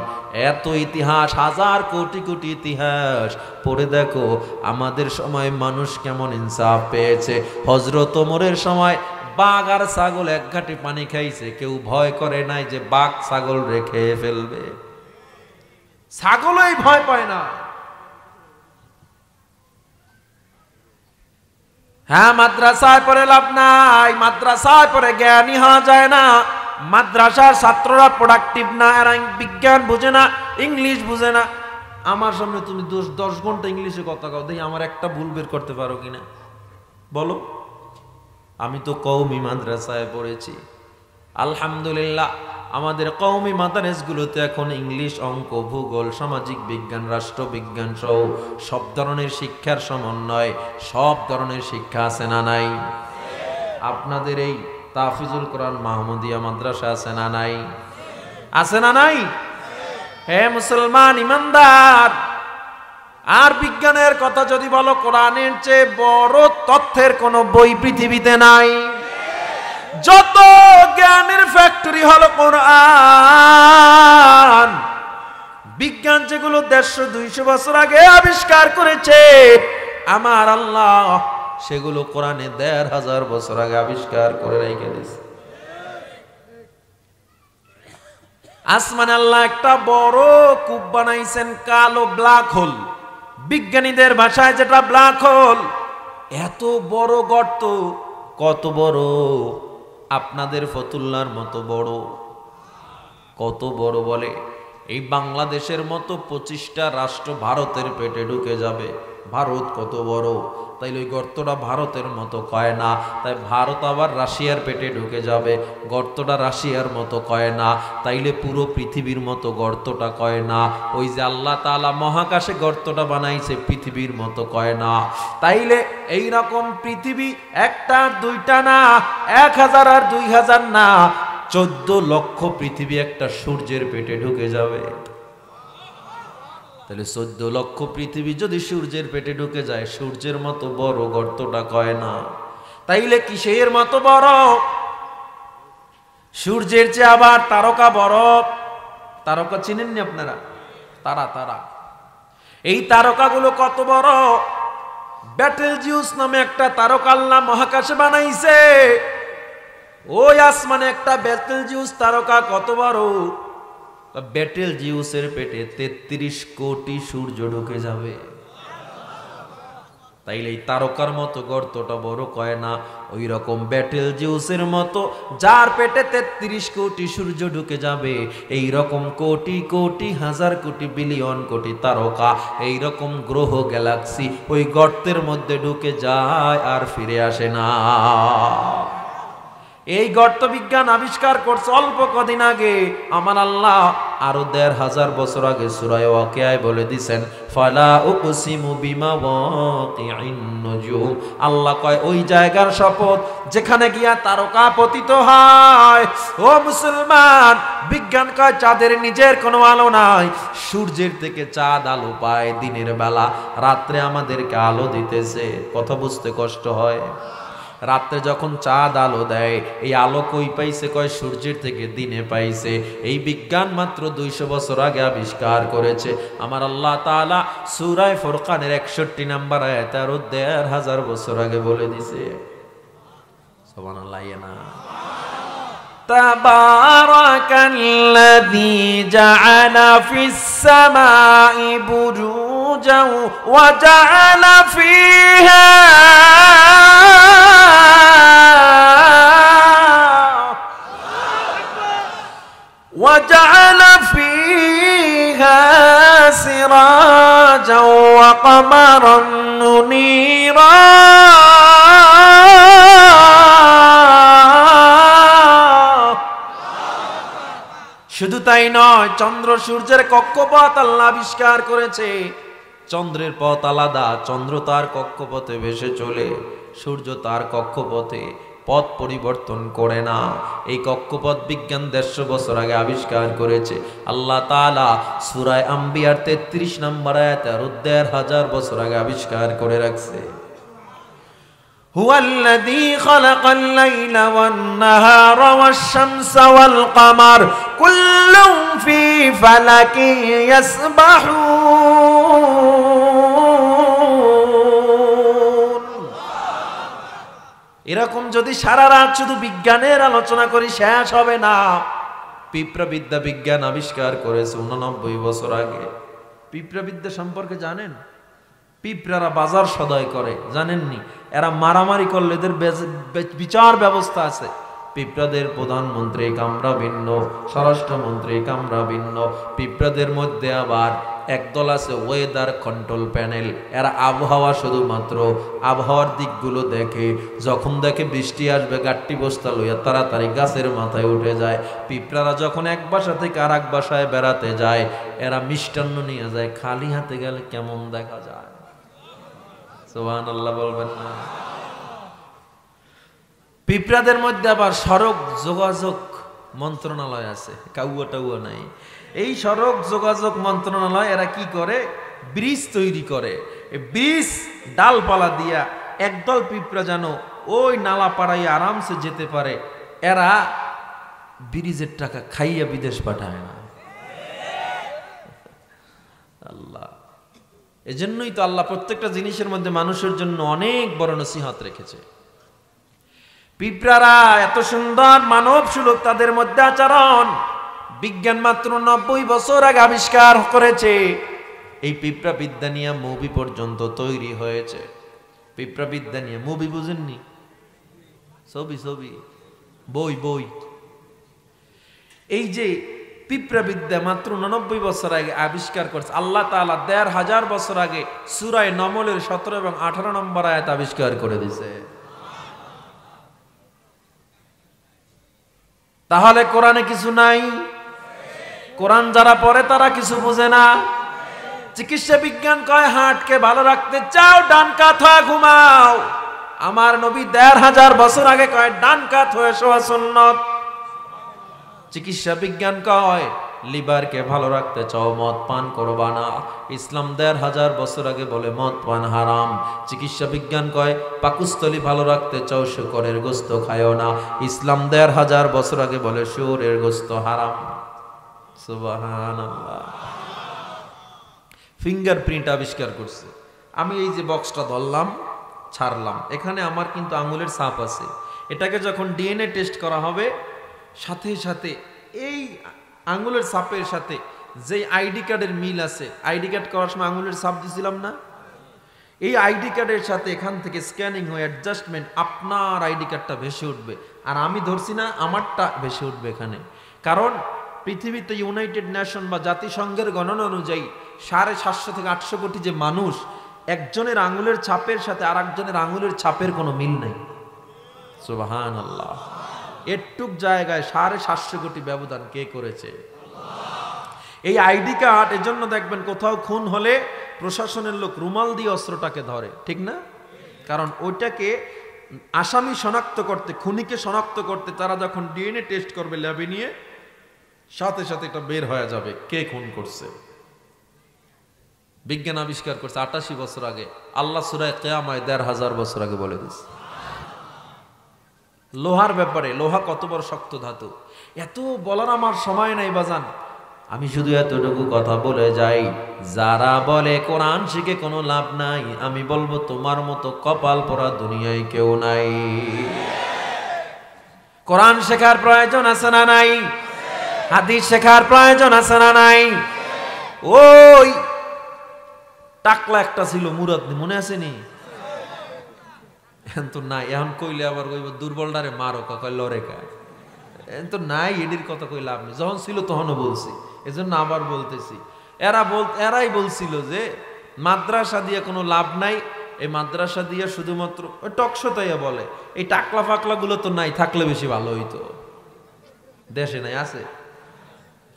এত ইতিহাস, হাজার কোটি কোটি ইতিহাস পড়ে দেখো। আমাদের সময় মানুষ কেমন ইনসাফ পেয়েছে। হযরত ওমরের সময় বাঘ আর ছাগল এক ঘাটে পানি খাইছে, কেউ ভয় করে নাই যে বাঘ ছাগল রেখে ফেলবে। ছাগলই ভয় পায় না। হ্যাঁ, মাদ্রাসায় পড়ে লাভ নাই, মাদ্রাসায় পড়ে জ্ঞানী হওয়া যায় না। মাদ্রাসার ছাত্ররা প্রোডাক্টিভ না, এরা বিজ্ঞান বুঝে না, ইংলিশ বুঝে না। আমার সামনে তুমি 10 ঘন্টা ইংলিশে কথা কও, দেখি আমার একটা ভুল বের করতে পারো কিনা বলো। আমি তো কওমি মাদ্রাসায় পড়েছি, আলহামদুলিল্লাহ। আমাদের কওমি মাদ্রাসাগুলোতে এখন ইংলিশ, অঙ্ক, ভূগোল, সামাজিক বিজ্ঞান, রাষ্ট্রবিজ্ঞান সহ সব ধরনের শিক্ষার সমন্বয়, সব ধরনের শিক্ষা আছে না নাই? আপনাদের এই তাফিজুল কোরআন মাহমুদিয়া মাদ্রাসা আছে না নাই? আছে না নাই? হে মুসলমান ইমানদার, আর বিজ্ঞানের কথা যদি বলো, কোরআনের চেয়ে বড় তথ্যের কোনো বই পৃথিবীতে নাই। যত জ্ঞানের ফ্যাক্টরি হলো কোরআন। বিজ্ঞান যেগুলো ১৫০-২০০ বছর আগে আবিষ্কার করেছে আমার আল্লাহ, সেগুলো কোরআনে ১৫০০ বছর আগে আবিষ্কার করে রেখে দিয়েছে। আসমানে আল্লাহ একটা বড় কূপ বানাইছেন, কালো ব্ল্যাক হোল, বিজ্ঞানীদের ভাষায় যেটা ব্ল্যাক হোল। এত বড় গর্ত, কত বড়? আপনাদের ফতুল্লার মতো বড়। কত বড় বলে? এই বাংলাদেশের মতো ২৫টা রাষ্ট্র ভারতের পেটে ঢুকে যাবে। ভারত কত বড়? তাইলে ওই গর্তটা ভারতের মতো কয় না, তাই ভারত আবার রাশিয়ার পেটে ঢুকে যাবে, গর্তটা রাশিয়ার মতো কয় না, তাইলে পুরো পৃথিবীর মতো গর্তটা কয় না। ওই যে আল্লাহ তাআলা মহাকাশে গর্তটা বানাইছে, পৃথিবীর মতো কয় না। তাইলে এই রকম পৃথিবী একটা দুইটা না, ১,০০০ আর ২,০০০ না, ১৪ লক্ষ পৃথিবী একটা সূর্যের পেটে ঢুকে যাবে। তাহলে ১৪ লক্ষ পৃথিবী যদি সূর্যের পেটে ঢুকে যায়, সূর্যের মতো বড় গর্তটা কয় না। তাইলে কিসের মতো বড়? সূর্যের চেয়ে আবার তারকা বড়। তারকা চিনেননি আপনারা? তারা এই তারকাগুলো কত বড়? ব্যাটেলজিউস নামে একটা তারকা আল্লাহ মহাকাশে বানাইছে। ওই আসমানে একটা ব্যাটেলজিউস তারকা কত বড়? ব্যাটেলজিউসের পেটে ৩৩ কোটি সূর্য ঢুকে যাবে। তাইলে এই তারকার মতো গর্তটা বড় কয় না, ওই রকম ব্যাটেল জিউসের মতো যার পেটে 33 কোটি সূর্য ঢুকে যাবে, এই রকম কোটি কোটি হাজার কোটি বিলিয়ন কোটি তারকা, এই রকম গ্রহ গ্যালাক্সি ওই গর্তের মধ্যে ঢুকে যায় আর ফিরে আসে না। এই গর্ত বিজ্ঞান আবিষ্কার করছে অল্প কদিন আগে। আমার আল্লাহ আরো ১৫০০ বছর আগে সূরা ওয়াকিয়ায় বলে দিয়েছেন, ফালা উকসিমু বিমা ওয়াকিইন নুজুম। আল্লাহ কয় ওই জায়গার শপথ যেখানে গিয়া তারকা পতিত হয়। ও মুসলমান, বিজ্ঞান কয় চাঁদের নিজের কোনো আলো নাই, সূর্যের থেকে চাঁদ আলো পায় দিনের বেলা, রাত্রে আমাদেরকে আলো দিতেছে। কথা বুঝতে কষ্ট হয়। রাত্রে যখন চাঁদ আলো দেয়, এই আলো কই পাইছে? কয় সূর্যের থেকে দিনে পাইছে। এই বিজ্ঞান মাত্র ২০০ বছর আগে আবিষ্কার করেছে। আমার আল্লাহ তাআলা সূরা ফুরকানের ৬১ নম্বর আয়াতে আরো ১৫০০ বছর আগে বলে দিছে। সুবহানাল্লাহ। না তাবারাকাল্লাযী জাআলা ফিস সামাই বুরুজাও ওয়া জাআলা ফিহা وجعل فيها سراجا وقمرا منيرا শুধু তাই নয়, চন্দ্র সূর্যের কক্ষপথ আল্লাহ আবিষ্কার করেছে। চন্দ্রের পথ আলাদা, চন্দ্র তার কক্ষপথে ভেসে চলে, সূর্য তার কক্ষপথে পথ পরিবর্তন করে না। এই কক্ষপথ বিজ্ঞান ১৫০ বছর আগে আবিষ্কার করেছে আল্লাহ তাআলা। সূরা আম্বিয়ার ৩৩ নম্বর আয়াতে আরো ১৫০০ বছর আগে আবিষ্কার করে রাখছে। হুয়াল্লাযী খালাকাল লাইলা ওয়ান নাহারা ওয়াশ শামসা ওয়াল কামার কুল্লুন ফী ফালাকিন ইয়াসবাহুন। এরকম যদি সারা রাত শুধু বিজ্ঞানের আলোচনা করি শেষ হবে না। পিঁপড়াবিদ্যা বিজ্ঞান আবিষ্কার করেছে 89 বছর আগে। পিঁপড়াবিদ্যা সম্পর্কে জানেন? পিঁপড়ারা বাজার সদাই করে, জানেননি? এরা মারামারি করলে এদের বিচার ব্যবস্থা আছে। পিঁপড়াদের প্রধানমন্ত্রী কামরা ভিন্ন, স্বরাষ্ট্রমন্ত্রী কামরা ভিন্ন। পিঁপড়াদের মধ্যে আবার একদল আছে ওয়েদার কন্ট্রোল প্যানেল। এরা আবহাওয়া, শুধুমাত্র আবহাওয়ার দিকগুলো দেখে। যখন দেখে বৃষ্টি আসবে, গাট্টি বস্তা লইয়া তাড়াতাড়ি গাছের মাথায় উঠে যায়। পিঁপড়ারা যখন এক বাসা থেকে আর এক বাসায় বেড়াতে যায়, এরা মিষ্টান্ন নিয়ে যায়। খালি হাতে গেলে কেমন দেখা যায়? সুবহানাল্লাহ বলবেন না? পিঁপড়াদের মধ্যে আবার সড়ক যোগাযোগ মন্ত্রণালয় আছে, কাউয়া টাউয়া নাই। এই সড়ক যোগাযোগ মন্ত্রণালয় এরা কি করে? ব্রিজ তৈরি করে। ব্রিজ ডালপালা দিয়া একদল পিঁপড়া যেন ওই নালা পাড়াইয়া আরামসে যেতে পারে। এরা ব্রিজের টাকা খাইয়া বিদেশ পাঠায় না। আল্লাহ, এজন্যই তো আল্লাহ প্রত্যেকটা জিনিসের মধ্যে মানুষের জন্য অনেক বড় নসিহত রেখেছে। পিঁপড়ারা এত সুন্দর মানব সুলভ তাদের মধ্যে আচরণ, বিজ্ঞান মাত্র 90 বছর আগে আবিষ্কার করেছে। এই পিঁপড়া বিদ্যা নিয়ে মুভি পর্যন্ত তৈরি হয়েছে। পিঁপড়া বিদ্যা নিয়ে মুভি বুঝেননি? ছবি বই। এই যে পিঁপড়া বিদ্যা মাত্র 89 বছর আগে আবিষ্কার করছে আল্লাহ তাআলা। ১৫০০ বছর আগে সূরা নমলের ১৭ এবং ১৮ নম্বর আয়াত আবিষ্কার করে দিয়েছে। তাহলে কোরআনে কিছু নাই? কোরআন যারা পড়ে তারা কিছু বোঝে না। চিকিৎসা বিজ্ঞান কয় হার্টকে ভালো রাখতে চাও, ডান কাত হয়ে ঘুমাও। আমার নবী ১৫০০ বছর আগে কয় ডান কাত হয়ে শোয়া সুন্নত। চিকিৎসা বিজ্ঞান কয় লিভারকে ভালো রাখতে চাও, মদ পান করবা না। ইসলাম ১৫০০ বছর আগে বলে মদ পান হারাম। চিকিৎসা বিজ্ঞান কয় পাকস্থলী ভালো রাখতে চাও, শূকরের গোশত খায়ও না। ইসলাম ১৫০০ বছর আগে বলে শুয়োরের গোশত হারাম। সুবহানাল্লাহ। ফিঙ্গারপ্রিন্ট আবিষ্কার করছে। আমি এই যে বক্সটা ধরলাম, ছাড়লাম, এখানে আমার কিন্তু আঙুলের ছাপ আছে। এটাকে যখন ডিএনএ টেস্ট করা হবে, সাথে সাথে এই আঙুলের ছাপের সাথে যে আইডি কার্ডের মিল আছে, আইডি কার্ড করার সময় আঙুলের ছাপ দিছিলাম না, এই আইডি কার্ডের সাথে এখান থেকে স্ক্যানিং হয়ে অ্যাডজাস্টমেন্ট, আপনার আইডি কার্ডটা ভেসে উঠবে, আর আমি ধরছি না আমারটা ভেসে উঠবে এখানে। কারণ পৃথিবীতে ইউনাইটেড নেশন বা জাতিসংঘের গণনা অনুযায়ী 750 থেকে 800 কোটি যে মানুষ, একজনের আঙুলের ছাপের সাথে আর একজনের আঙুলের ছাপের কোনো মিল নেই। সুবহানাল্লাহ। এটুক জায়গায় 750 কোটি ব্যবধান কে করেছে? এই আইডি কার্ড। এজন্য দেখবেন কোথাও খুন হলে প্রশাসনের লোক রুমাল দিয়ে অস্ত্রটাকে ধরে, ঠিক না? কারণ ওইটাকে আসামি শনাক্ত করতে, খুনিকে শনাক্ত করতে তারা যখন ডিএনএ টেস্ট করবে ল্যাবে নিয়ে, সাথে সাথে এটা বের হয়ে যাবে কে খুন করছে। বিজ্ঞান আবিষ্কার করছে 88 বছর আগে। আল্লাহ সূরা কিয়ামায় 1500 বছর আগে বলে দিয়েছে। লোহার ব্যাপারে, লোহা কত বড় শক্ত ধাতু, এত বলার আমার সময় নাই বাজান। আমি শুধু এতটুকু কথা বলে যাই, যারা বলে কোরআন শিখে কোনো লাভ নাই, আমি বলবো তোমার মতো কপাল পোড়া দুনিয়ায় কেউ নাই। কোরআন শেখার প্রয়োজন আছে না নাই? হাদিস শেখার প্রয়োজন আছে না নাই? ওই টাকলা একটা ছিল মুরাদ, মনে আছে নি? এখন তো নাই। এখন কইলে আবার কইব দুর্বলটারে মারো, কয় লড়ে কায়। এখন তো নাই, এডির কথা কই লাভ নেই। যখন ছিল তখনও বলছি, এজন্য আবার বলতেছি। এরাই বলছিল যে মাদ্রাসা দিয়ে কোনো লাভ নাই, এই মাদ্রাসা দিয়ে শুধুমাত্র টকশোতাইয়া বলে, এই টাকলা ফাকলা গুলো তো নাই, থাকলে বেশি ভালো হইতো। দেশে নাই, আছে?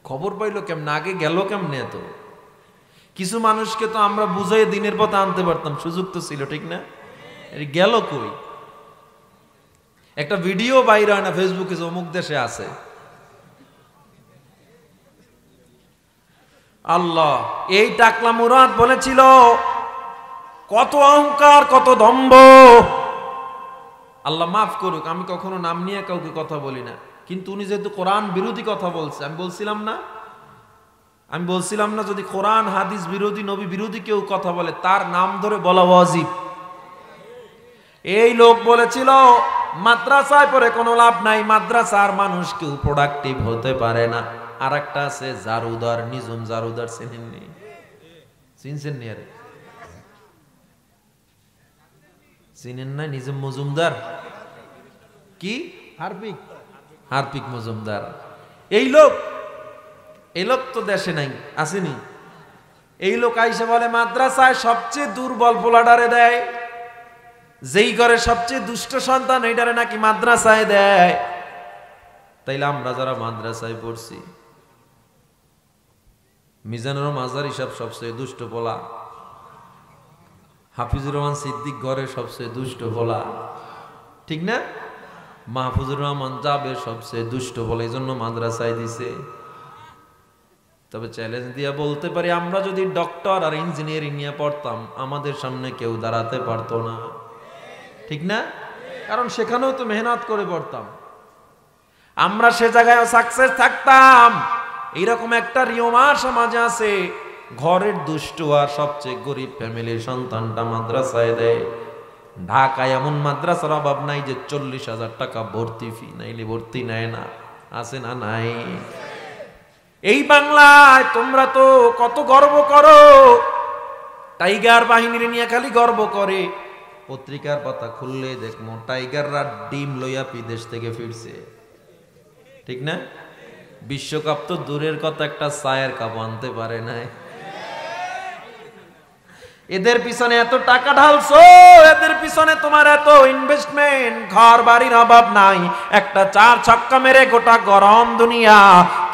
খবর পাইলো কেমনে, আগে গেল কেমনে? তো কিছু মানুষকে তো আমরা বুঝাই দিনের পথে আনতে পারতাম, সুযোগ তো ছিল, ঠিক না? গেল কই? একটা ভিডিও বাইরে হয় না ফেসবুকে, অমুক দেশে আছে। আল্লাহ, এই টাকলা মুরাদ বলেছিল কত অহংকার, কত দম্ভ। আল্লাহ মাফ করুক, আমি কখনো নাম নিয়ে কাউকে কথা বলি না, কিন্তু উনি যেহেতু কোরআন বিরোধী কথা বলছে, আমি বলছিলাম না যদি কোরআন হাদিস বিরোধী, নবী বিরোধী কেউ কথা বলে তার নাম ধরে বলা ওয়াজিব। এই লোক বলেছিল মাদ্রাসায় পড়ে কোনো লাভ নাই, মাদ্রাসার মানুষ কেউ প্রোডাক্টিভ হতে পারে না। আর একটা আছে জারুদার, নিজুম জারুদার, চিনেননি? চিনছেন নি? আরে চিনেন না? নিজুম মজুমদার কি হারপিক মজুমদার। এই লোক তো দেশে নাই, আসেনি? এই লোক আইসে বলে মাদ্রাসায় সবচেয়ে দুর্বল পোলাডারে দেয়, যেই ঘরে সবচেয়ে দুষ্ট সন্তান এইটারে নাকি মাদ্রাসায় দেয়। তাইলে আমরা যারা মাদ্রাসায় পড়ছি, মিজানুর মাজার হিসাব সবচেয়ে দুষ্ট পোলা, হাফিজুর রহমান সিদ্দিক ঘরে সবচেয়ে দুষ্ট পোলা, ঠিক না? মাহফুজুর রহমান জাবের সবচেয়ে দুষ্ট পোলা, এই জন্য মাদ্রাসায় দিছে। তবে চ্যালেঞ্জ দিয়ে বলতে পারি, আমরা যদি ডক্টর আর ইঞ্জিনিয়ারিং নিয়ে পড়তাম, আমাদের সামনে কেউ দাঁড়াতে পারতো না, ঠিক না? কারণ সেখানেও তো মেহনত করে পড়তাম, আমরা সে জায়গায় সাকসেস থাকতাম। এইরকম একটা রিওমার সমাজে আছে, ঘরের দুষ্ট আর সবচেয়ে গরিব ফ্যামিলির সন্তানটা মাদ্রাসায় দেয়। ঢাকায় এমন মাদ্রাসার অভাব নাই যে 40,000 টাকা ভর্তি ফি নাইলে ভর্তি নেয় না, আছে না নাই? এই বাংলায় তোমরা তো কত গর্ব করো, টাইগার বাহিনীর নিয়ে খালি গর্ব করে। পত্রিকার পাতা খুললে দেখবো টাইগাররা ডিম লইয়া বিদেশ থেকে ফিরছে, ঠিক না? বিশ্বকাপ তো দূরের কথা, একটা চায়ের কাপ আনতে পারে নাই। এদের পিছনে এত টাকা ঢালছো, এদের পিছনে তোমার এত ইনভেস্টমেন্ট, ঘর বাড়ির অভাব নাই, একটা 4 ছক্কা মেরে গোটা গরম দুনিয়া,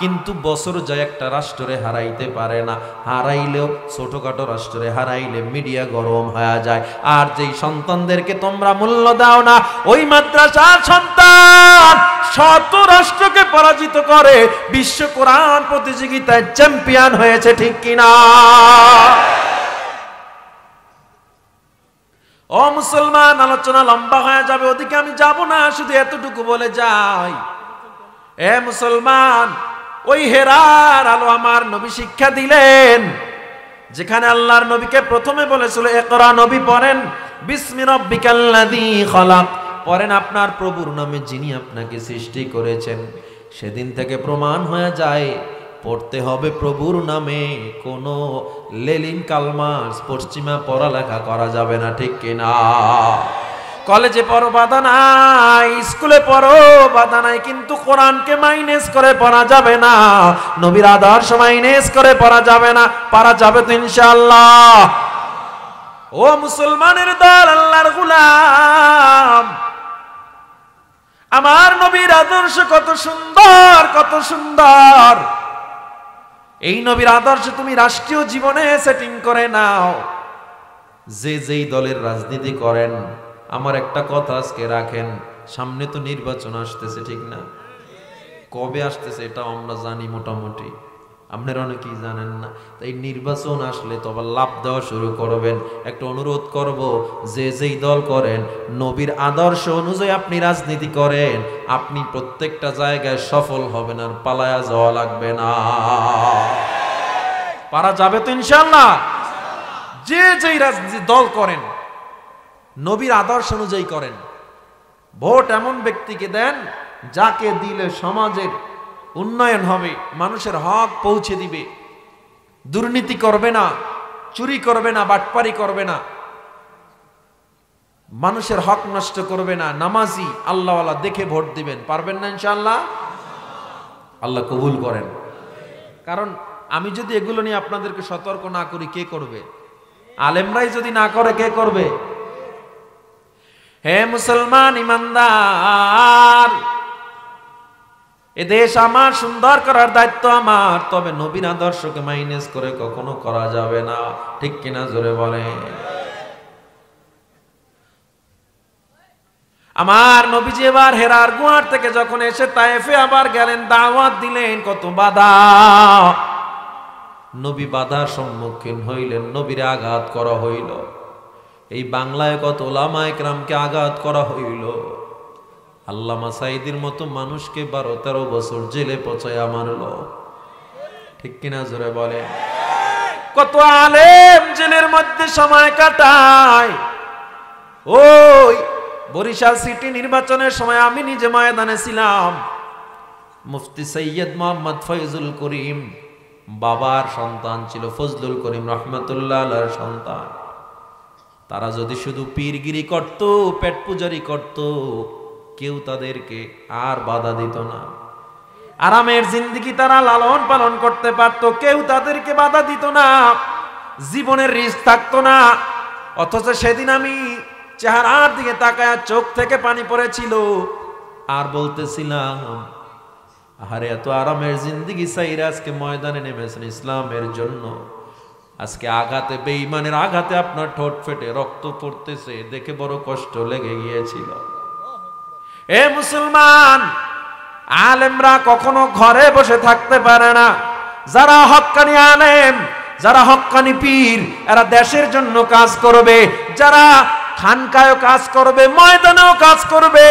কিন্তু বছর যায় একটা রাষ্ট্রে হারাইতে পারে না। হারাইলেও ছোটখাটো রাষ্ট্রে হারাইলে মিডিয়া গরম হয়ে যায়। আর যেই সন্তানদেরকে তোমরা মূল্য দাও না, ওই মাদ্রাসার সন্তান শত রাষ্ট্রকে পরাজিত করে বিশ্ব কোরআন প্রতিযোগিতায় চ্যাম্পিয়ন হয়েছে, ঠিক কিনা? ও মুসলমান, আলোচনা লম্বা হয়ে যাবে, ওদিকে আমি যাব না, শুধু এতটুকু বলে যাই। এ মুসলমান, ওই হেরার আলো আমার নবী শিক্ষা দিলেন, যেখানে আল্লাহর নবীকে প্রথমে বলেছিল ইকরা, নবী পড়েন বিসমি রাব্বিকাল্লাযী খালাক, পড়েন আপনার প্রভুর নামে যিনি আপনাকে সৃষ্টি করেছেন। সেদিন থেকে প্রমাণ হয়ে যায় পড়তে হবে প্রভুর নামে, কোনো লেলিন কালমাস পশ্চিমা পড়ালেখা করা যাবে না, ঠিক কিনা? কলেজে পড়ো বাধা নাই, স্কুলে পড়ো বাধা নাই, কিন্তু কোরআনকে মাইনেস করে পড়া যাবে না, নবীর আদর্শ মাইনেস করে পড়া যাবে না। পারা যাবে তো ইনশাআল্লাহ? ও মুসলমানের দল, আল্লাহর গোলাম, আমার নবীর আদর্শ কত সুন্দর, কত সুন্দর। এই নবীর আদর্শ তুমি রাষ্ট্রীয় জীবনে সেটিং করে নাও। যে যেই দলের রাজনীতি করেন, আমার একটা কথা আজকে রাখেন, সামনে তো নির্বাচন আসতেছে, ঠিক না? কবে আসতেছে এটা আমরা জানি মোটামুটি, আপনারা অনেকেই জানেন না। তাই নির্বাচন আসলে তো আবার লাভ দেওয়া শুরু করবেন। একটা অনুরোধ করব, যে যেই দল করেন, নবীর আদর্শ অনুযায়ী আপনি রাজনীতি করেন, আপনি প্রত্যেকটা জায়গায় সফল হবেন, আর পালায়া যাওয়া লাগবে না। পারা যাবে তো ইনশাআল্লাহ? যে যেই রাজনীতি দল করেন, নবীর আদর্শ অনুযায়ী করেন। ভোট এমন ব্যক্তিকে দেন যাকে দিলে সমাজের উন্নয়ন হবে, মানুষের হক পৌঁছে দিবে, দুর্নীতি করবে না, চুরি করবে না, বাটপারি করবে না, মানুষের হক নষ্ট করবে না, নামাজি আল্লাহওয়ালা দেখে ভোট দিবেন। পারবেন না ইনশাআল্লাহ? আল্লাহ কবুল করেন। কারণ আমি যদি এগুলো নিয়ে আপনাদেরকে সতর্ক না করি, কে করবে? আলেমরাই যদি না করে, কে করবে? হে মুসলমান ইমানদার, এ দেশ আমার, সুন্দর করার দায়িত্ব আমার, তবে নবীর আদর্শকে মাইনাস করে কখনো করা যাবে না, ঠিক কিনা? জোরে বলে। আমার নবীজি এবার হেরার গুহার থেকে যখন এসে তায়েফে আবার গেলেন, দাওয়াত দিলেন, কত বাধা। নবী বাধার সম্মুখীন হইলেন, নবীর আঘাত করা হইল। এই বাংলায় কত ওলামায়ে কেরামকে আঘাত করা হইল। আল্লামা সাঈদীর মতো মানুষকে 12-13 বছর জেলে পচায়া মারল, ঠিক কিনা? জোরে বলে। কত আলেম জেলের মধ্যে সময় কাটায়। ওই বরিশাল সিটি নির্বাচনের সময় আমি নিজে ময়দানে ছিলাম। মুফতি সৈয়দ মোহাম্মদ ফয়জুল করিম বাবার সন্তান ছিল, ফজলুল করিম রহমতুল্লাহ আলাইহির সন্তান। তারা যদি শুধু পীরগিরি করত, পেট পূজারি করত, কেউ তাদেরকে আর বাধা দিত না। আরামের জিন্দেগি তারা লালন পালন করতে পারত, কেউ তাদেরকে বাধা দিত না, জীবনের রিস্ক থাকতো না। অথচ সেদিন আমি চেহারার দিকে তাকায় চোখ থেকে পানি পড়েছিল, আর বলতেছিলাম, আরে এত আরামের জিন্দেগি চাইরা আজকে ময়দানে নেমেছেন ইসলামের জন্য, আজকে আঘাতে, বেঈমানের আঘাতে আপনার ঠোঁট ফেটে রক্ত পড়তেছে, দেখে বড় কষ্ট লেগে গিয়েছিল। এ মুসলমান, আলেমরা কখনো ঘরে বসে থাকতে পারে না। যারা হক্কানি আলেম, যারা হক্কানি পীর, এরা দেশের জন্য কাজ করবে। যারা খানকায়ও কাজ করবে, ময়দানেও কাজ করবে,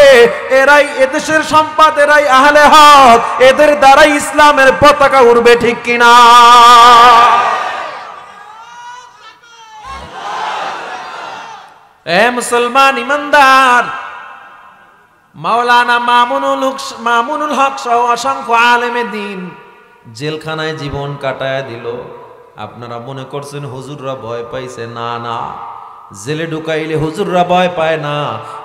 এরাই এদেশের সম্পদ, এরাই আহলে হক, এদের দ্বারাই ইসলামের পতাকা উড়বে, ঠিক কিনা? এ মুসলমান ইমানদার, মাওলানা মামুনুল হক সহ অসংখ্য আলেমে দিন জেলখানায় জীবন কাটায় দিল। আপনারা মনে করছেন হুজুররা ভয় পাইছে? না না, জেলে ঢুকাইলে হুজুররা ভয় পায় না,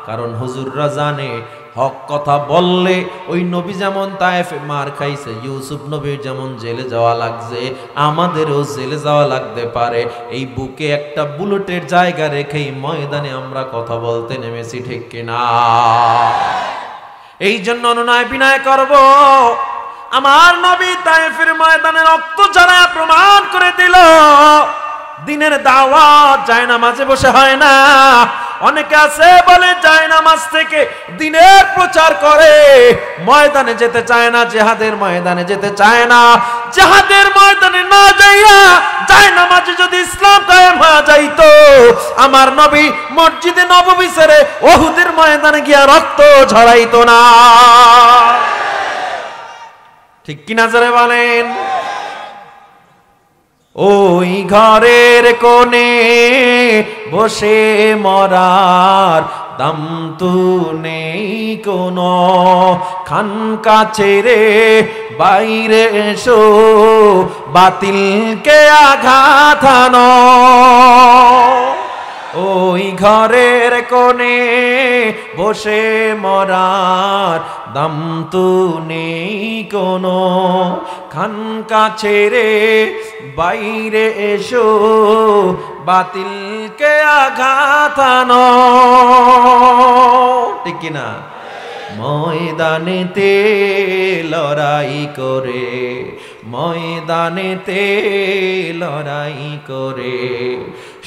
কারণ হুজুররা জানে হক কথা বললে ওই নবী যেমন তায়েফে মার খাইছে, ইউসুফ নবীর যেমন জেলে যাওয়া লাগছে, আমাদেরও জেলে যাওয়া লাগতে পারে। এই বুকে একটা বুলেটের জায়গা রেখেই ময়দানে আমরা কথা বলতে নেমেছি, ঠিক কিনা? এই জন্য অনুনয় বিনয় করব, আমার নবী তায়েফের ময়দানে রক্ত ঝরা প্রমাণ করে দিল, দিনের দাওয়াত জায়নামাজে বসে হয় না। অনেকে আছে বলে জায়নামাজ থেকে দিনের প্রচার করে, ময়দানে যেতে চায় না, জিহাদের ময়দানে যেতে চায় না। জিহাদের ময়দানে না যাইয়া জায়নামাজে যদি ইসলাম কায়েম হয়ে যাইতো, আমার নবী মসজিদে নববী ছেড়ে উহুদের ময়দানে গিয়া রক্ত ঝরাইতো না, ঠিক কিনা? জোরে বলেন। ওই ঘরের কোণে বসে মরার দাম তো নেই কোনো, খানকা ছেড়ে বাইরে এসো, বাতিলকে আঘাত হানো। ওই ঘরের কোণে বসে মরার দাম তো নেই কোনো, খানকা ছেড়ে বাইরে এসো, বাতিলকে আঘাত হানো। ঠিক কিনা? ময়দানেতে লড়াই করে, ময়দানেতে লড়াই করে,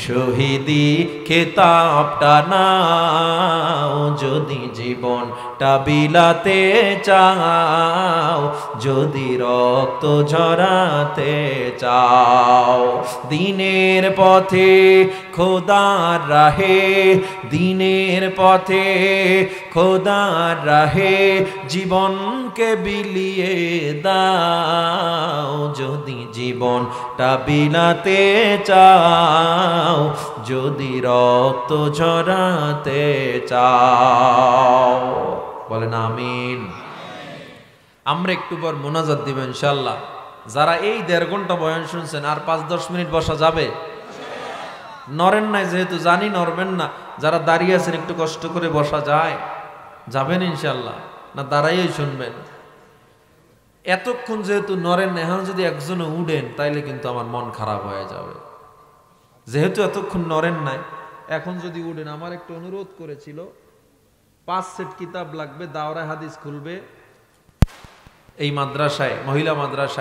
শহীদি খেতাবটা নাও, যদি জীবনটা বিলাতে চাও, যদি রক্ত ঝরাতে চাও। দিনের পথে খোদার রাহে, দিনের পথে খোদার রাহে, জীবনকে বিলিয়ে দাও, যদি জীবনটা বিলাতে চাও, যদি রক্ত ঝরাতে চাও। বলেন আমিন। আমরা একটু পর মোনাজাত দিব ইনশাআল্লাহ। যারা এই 1.5 ঘন্টা বয়ান শুনছেন, আর 5-10 মিনিট বসা যাবে? নরেন নাই যেহেতু জানি নরবেন না, যারা দাঁড়িয়ে আছেন একটু কষ্ট করে বসা যায়? যাবেন ইনশাআল্লাহ? না দাঁড়াইই শুনবেন? এতক্ষণ যেহেতু নরেন, এখন যদি একজনে উঠেন তাইলে কিন্তু আমার মন খারাপ হয়ে যাবে। যেহেতু এতক্ষণ নরেন নাই, এখন যদি উঠেন, আমার একটু অনুরোধ করেছিল 5 সেট কিতাব লাগবে, দাওরা হাদিস খুলবে এই মাদ্রাসায়, মহিলা মাদ্রাসায়।